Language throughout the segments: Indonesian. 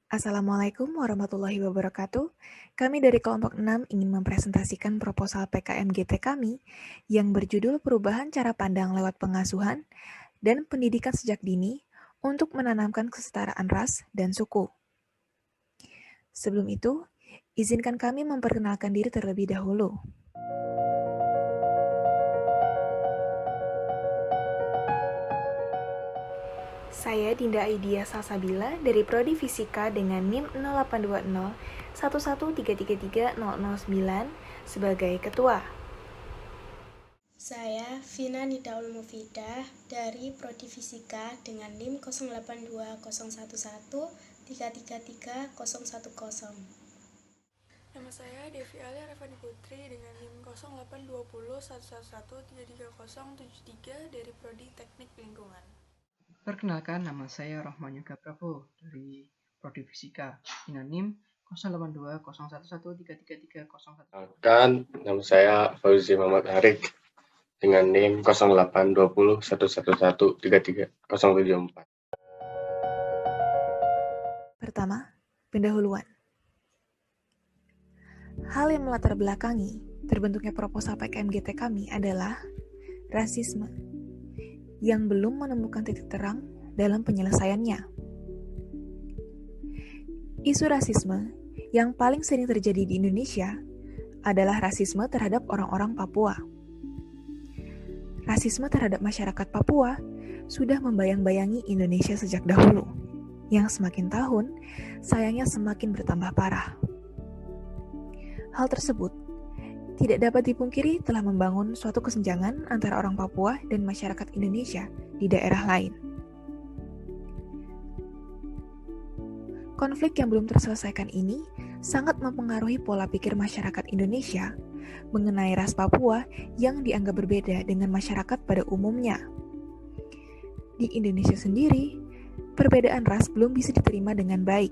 Assalamualaikum warahmatullahi wabarakatuh. Kami dari kelompok 6 ingin mempresentasikan proposal PKMGT kami yang berjudul Perubahan Cara Pandang Lewat Pengasuhan dan Pendidikan Sejak Dini untuk Menanamkan Kesetaraan Ras dan Suku. Sebelum itu, izinkan kami memperkenalkan diri terlebih dahulu. Saya Dinda Aidia Salsabila dari Prodi Fisika dengan NIM 0820 113330009 sebagai ketua. Saya Vina Nidaul Mufidah dari Prodi Fisika dengan NIM 082113330010. Nama saya Devi Alia Revani Putri dengan NIM 0820 111330073 dari Prodi Teknik Lingkungan. Perkenalkan, nama saya Rohman Yoga Prabo dari Prodi Fisika dengan NIM 082011333301. Perkenalkan, nama saya Fauzi Muhammad Arik dengan NIM 082011133074. Pertama, pendahuluan. Hal yang melatar belakangi terbentuknya proposal PKMGT kami adalah rasisme yang belum menemukan titik terang dalam penyelesaiannya. Isu rasisme yang paling sering terjadi di Indonesia adalah rasisme terhadap orang-orang Papua. Rasisme terhadap masyarakat Papua sudah membayang-bayangi Indonesia sejak dahulu, yang semakin tahun sayangnya semakin bertambah parah. Hal tersebut tidak dapat dipungkiri telah membangun suatu kesenjangan antara orang Papua dan masyarakat Indonesia di daerah lain. Konflik yang belum terselesaikan ini sangat mempengaruhi pola pikir masyarakat Indonesia mengenai ras Papua yang dianggap berbeda dengan masyarakat pada umumnya. Di Indonesia sendiri, perbedaan ras belum bisa diterima dengan baik.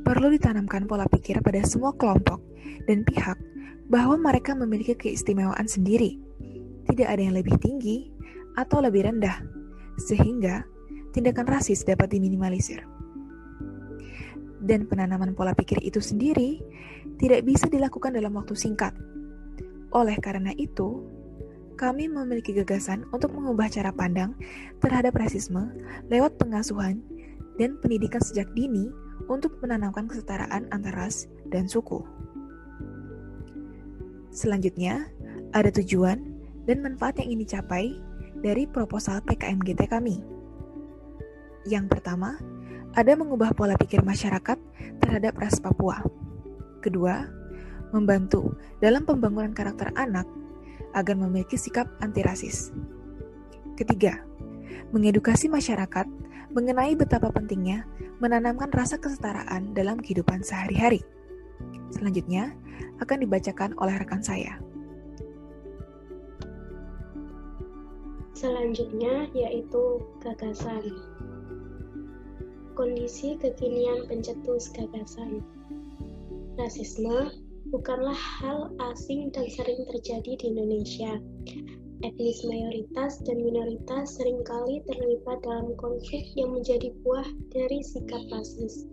Perlu ditanamkan pola pikir pada semua kelompok dan pihak bahwa mereka memiliki keistimewaan sendiri. Tidak ada yang lebih tinggi atau lebih rendah, sehingga tindakan rasis dapat diminimalisir. Dan penanaman pola pikir itu sendiri tidak bisa dilakukan dalam waktu singkat. Oleh karena itu, kami memiliki gagasan untuk mengubah cara pandang terhadap rasisme lewat pengasuhan dan pendidikan sejak dini untuk menanamkan kesetaraan antar ras dan suku. Selanjutnya, ada tujuan dan manfaat yang ingin dicapai dari proposal PKMGT kami. Yang pertama, ada mengubah pola pikir masyarakat terhadap ras Papua. Kedua, membantu dalam pembangunan karakter anak agar memiliki sikap anti-rasis. Ketiga, mengedukasi masyarakat mengenai betapa pentingnya menanamkan rasa kesetaraan dalam kehidupan sehari-hari. Selanjutnya, akan dibacakan oleh rekan saya. Selanjutnya yaitu gagasan. Kondisi kekinian pencetus gagasan. Rasisme bukanlah hal asing dan sering terjadi di Indonesia. Etnis mayoritas dan minoritas seringkali terlibat dalam konflik yang menjadi buah dari sikap rasis.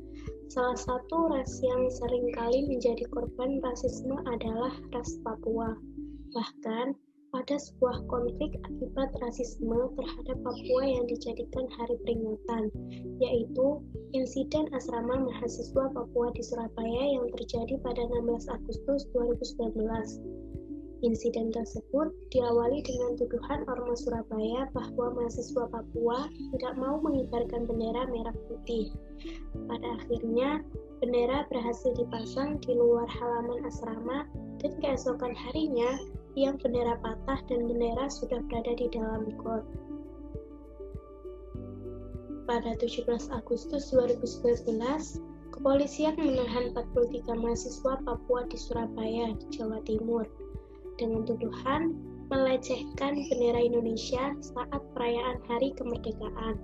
Salah satu ras yang seringkali menjadi korban rasisme adalah ras Papua. Bahkan, pada sebuah konflik akibat rasisme terhadap Papua yang dijadikan hari peringatan, yaitu insiden asrama mahasiswa Papua di Surabaya yang terjadi pada 16 Agustus 2019. Insiden tersebut diawali dengan tuduhan Ormas Surabaya bahwa mahasiswa Papua tidak mau mengibarkan bendera merah putih. Pada akhirnya, bendera berhasil dipasang di luar halaman asrama dan keesokan harinya, tiang bendera patah dan bendera sudah berada di dalam got. Pada 17 Agustus 2019, kepolisian menahan 43 mahasiswa Papua di Surabaya, Jawa Timur, dengan tuduhan melecehkan bendera Indonesia saat perayaan Hari Kemerdekaan.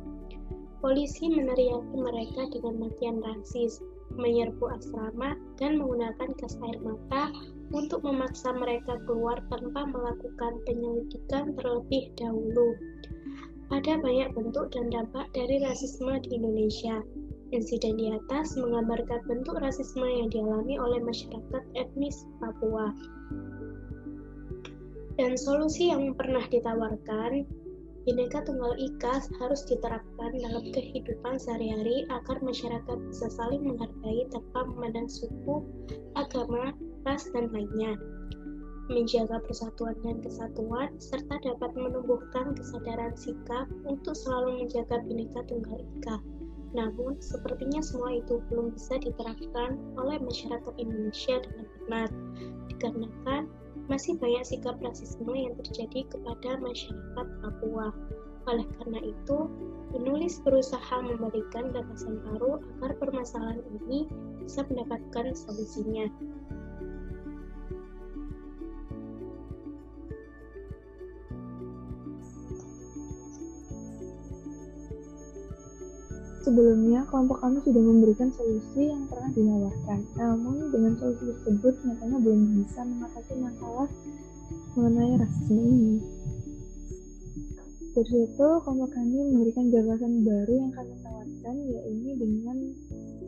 Polisi meneriaki mereka dengan makian rasis, menyerbu asrama, dan menggunakan gas air mata untuk memaksa mereka keluar tanpa melakukan penyelidikan terlebih dahulu. Ada banyak bentuk dan dampak dari rasisme di Indonesia. Insiden di atas menggambarkan bentuk rasisme yang dialami oleh masyarakat etnis Papua. Dan solusi yang pernah ditawarkan, Bhinneka Tunggal Ika harus diterapkan dalam kehidupan sehari-hari agar masyarakat bisa saling menghargai tanpa memandang suku, agama, ras, dan lainnya. Menjaga persatuan dan kesatuan, serta dapat menumbuhkan kesadaran sikap untuk selalu menjaga Bhinneka Tunggal Ika. Namun, sepertinya semua itu belum bisa diterapkan oleh masyarakat Indonesia dengan benar, dikarenakan masih banyak sikap rasisme yang terjadi kepada masyarakat Papua. Oleh karena itu, penulis berusaha memberikan gagasan baru agar permasalahan ini bisa mendapatkan solusinya. Sebelumnya, kelompok kami sudah memberikan solusi yang pernah ditawarkan. Namun, dengan solusi tersebut nyatanya belum bisa mengatasi masalah mengenai rasisme ini. Dari situ, kelompok kami memberikan gagasan baru yang kami tawarkan, yaitu dengan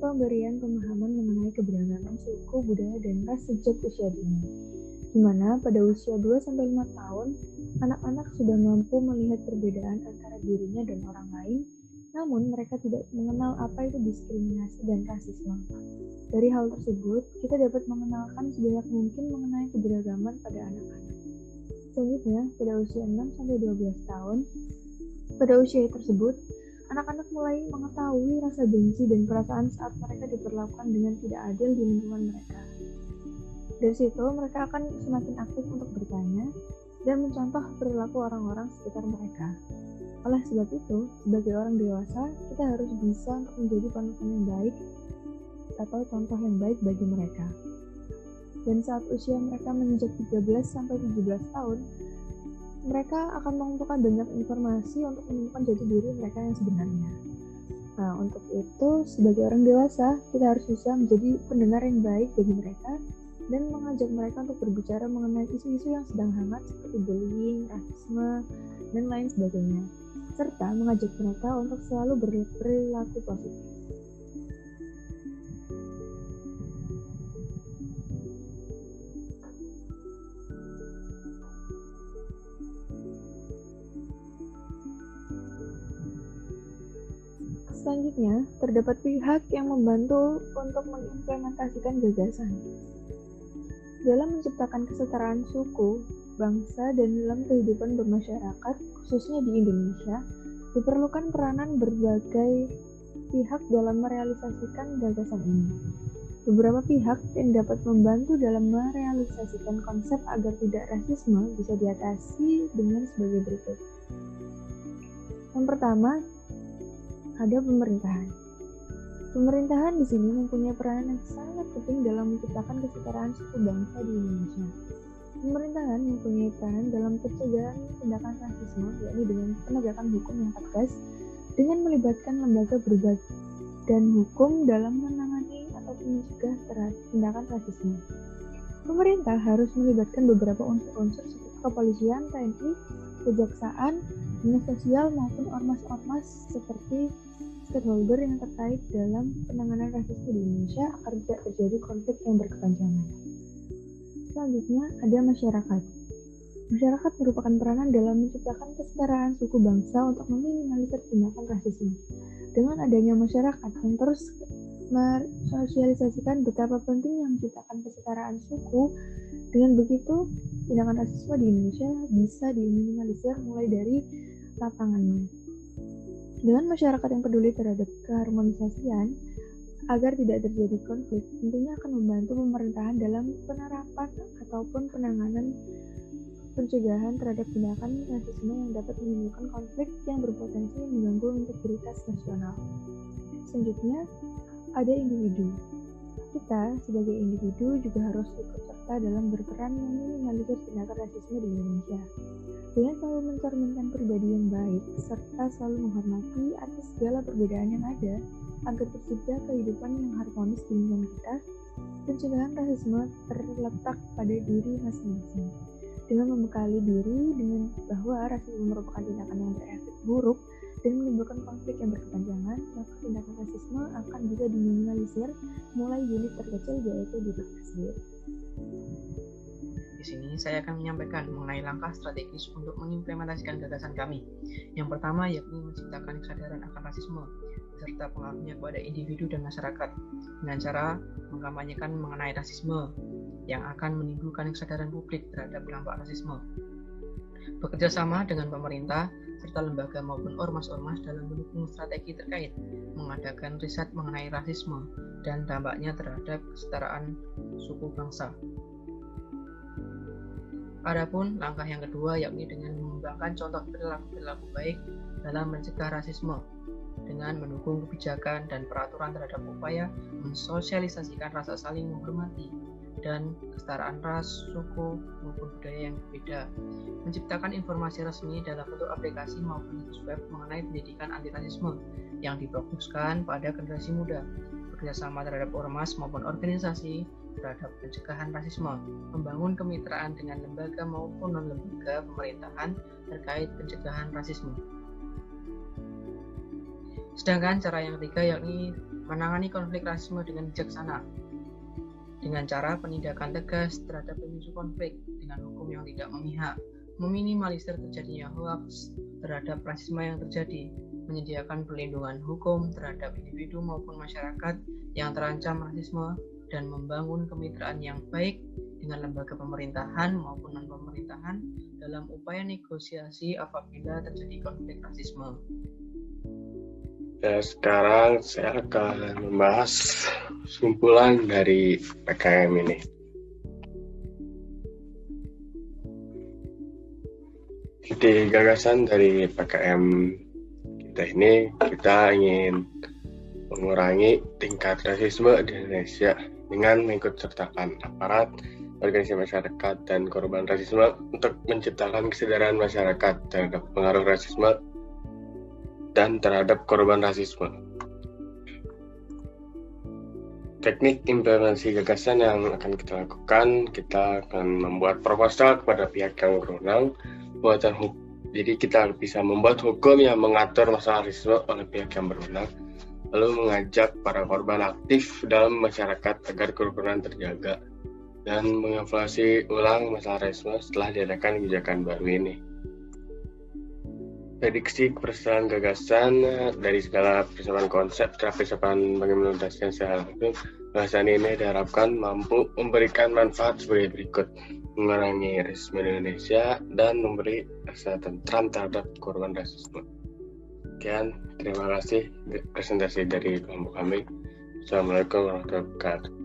pemberian pemahaman mengenai keberagaman suku, budaya, dan ras sejak usia dini. Di mana pada usia 2-5 tahun, anak-anak sudah mampu melihat perbedaan antara dirinya dan orang lain, namun mereka tidak mengenal apa itu diskriminasi dan rasisme. Dari hal tersebut, kita dapat mengenalkan sebanyak mungkin mengenai keberagaman pada anak-anak. Selanjutnya, pada usia 6-12 tahun, pada usia tersebut, anak-anak mulai mengetahui rasa benci dan perasaan saat mereka diperlakukan dengan tidak adil di lingkungan mereka. Dari situ, mereka akan semakin aktif untuk bertanya dan mencontoh perilaku orang-orang sekitar mereka. Oleh sebab itu, sebagai orang dewasa, kita harus bisa untuk menjadi panutan yang baik atau contoh yang baik bagi mereka. Dan saat usia mereka menginjak 13-17 tahun, mereka akan mengumpulkan banyak informasi untuk menemukan jati diri mereka yang sebenarnya. Nah, untuk itu, sebagai orang dewasa, kita harus bisa menjadi pendengar yang baik bagi mereka dan mengajak mereka untuk berbicara mengenai isu-isu yang sedang hangat seperti bullying, rasisme, dan lain sebagainya, serta mengajak mereka untuk selalu berperilaku positif. Selanjutnya, terdapat pihak yang membantu untuk mengimplementasikan gagasan. Dalam menciptakan kesetaraan suku, bangsa, dan dalam kehidupan bermasyarakat, khususnya di Indonesia, diperlukan peranan berbagai pihak dalam merealisasikan gagasan ini. Beberapa pihak yang dapat membantu dalam merealisasikan konsep agar tidak rasisme bisa diatasi dengan sebagai berikut. Yang pertama, ada pemerintahan. Pemerintahan di sini mempunyai peranan yang sangat penting dalam menciptakan kesetaraan suku bangsa di Indonesia. Pemerintahan mempunyai peranan dalam pencegahan tindakan rasisme, yakni dengan penegakan hukum yang tegas, dengan melibatkan lembaga berbadan hukum dalam menangani atau mencegah tindakan rasisme. Pemerintah harus melibatkan beberapa unsur-unsur seperti kepolisian, TNI, kejaksaan, dinas sosial maupun ormas-ormas seperti stakeholder yang terkait dalam penanganan rasisme di Indonesia agar tidak terjadi konflik yang berkepanjangan. Selanjutnya ada masyarakat. Masyarakat merupakan peranan dalam menciptakan kesetaraan suku bangsa untuk meminimalisir tindakan rasisme. Dengan adanya masyarakat yang terus mensosialisasikan betapa pentingnya menciptakan kesetaraan suku, dengan begitu tindakan rasisme di Indonesia bisa diminimalisir mulai dari lapangannya. Dengan masyarakat yang peduli terhadap keharmonisasian agar tidak terjadi konflik, tentunya akan membantu pemerintahan dalam penerapan ataupun penanganan pencegahan terhadap tindakan rasisme yang dapat menimbulkan konflik yang berpotensi mengganggu integritas nasional. Selanjutnya, ada individu. Kita sebagai individu juga harus ikut serta dalam berperan meminimalisir tindakan rasisme di Indonesia. Dengan selalu mencerminkan pribadi yang baik, serta selalu menghormati atas segala perbedaan yang ada, agar tercipta kehidupan yang harmonis di lingkungan kita, pencegahan rasisme terletak pada diri masing-masing. Dengan membekali diri dengan bahwa rasisme merupakan tindakan yang berefek buruk dan menimbulkan konflik yang berkepanjangan, maka tindakan rasisme akan bisa diminimalisir mulai unit terkecil yaitu di sendiri. Di sini saya akan menyampaikan mengenai langkah strategis untuk mengimplementasikan gagasan kami. Yang pertama yakni menciptakan kesadaran akan rasisme serta pengaruhnya kepada individu dan masyarakat dengan cara mengkampanyekan mengenai rasisme yang akan menimbulkan kesadaran publik terhadap dampak rasisme. Bekerja sama dengan pemerintah serta lembaga maupun ormas-ormas dalam mendukung strategi terkait mengadakan riset mengenai rasisme dan dampaknya terhadap kesetaraan suku bangsa. Adapun langkah yang kedua yakni dengan mengembangkan contoh perilaku baik dalam mencegah rasisme dengan mendukung kebijakan dan peraturan terhadap upaya mensosialisasikan rasa saling menghormati dan kesetaraan ras, suku, maupun budaya yang berbeda, menciptakan informasi resmi dalam bentuk aplikasi maupun situs web mengenai pendidikan anti rasisme yang difokuskan pada generasi muda, bekerjasama terhadap ormas maupun organisasi terhadap pencegahan rasisme, membangun kemitraan dengan lembaga maupun non-lembaga pemerintahan terkait pencegahan rasisme. Sedangkan cara yang ketiga yakni menangani konflik rasisme dengan bijaksana dengan cara penindakan tegas terhadap pemicu konflik dengan hukum yang tidak memihak, meminimalisir terjadinya hoaks terhadap rasisme yang terjadi, menyediakan perlindungan hukum terhadap individu maupun masyarakat yang terancam rasisme, dan membangun kemitraan yang baik dengan lembaga pemerintahan maupun non-pemerintahan dalam upaya negosiasi apabila terjadi konflik rasisme. Sekarang saya akan membahas kumpulan dari PKM ini. Di gagasan dari PKM kita ini, kita ingin mengurangi tingkat rasisme di Indonesia dengan mengikutsertakan aparat, organisasi masyarakat, dan korban rasisme untuk menciptakan kesadaran masyarakat terhadap pengaruh rasisme dan terhadap korban rasisme. Teknik implementasi gagasan yang akan kita lakukan, kita akan membuat proposal kepada pihak yang berwenang, jadi kita bisa membuat hukum yang mengatur masalah rasisme oleh pihak yang berwenang, lalu mengajak para korban aktif dalam masyarakat agar kerukunan terjaga, dan mengevaluasi ulang masalah rasisme setelah diadakan kebijakan baru ini. Prediksi keberhasilan gagasan dari segala persiapan konsep persiapan bagaimana menuntaskan secara langsung, gagasan ini diharapkan mampu memberikan manfaat sebagai berikut: mengurangi rasisme di Indonesia dan memberi rasa tentram terhadap korban rasisme. Sekian, terima kasih presentasi dari kelompok kami. Assalamualaikum warahmatullahi wabarakatuh.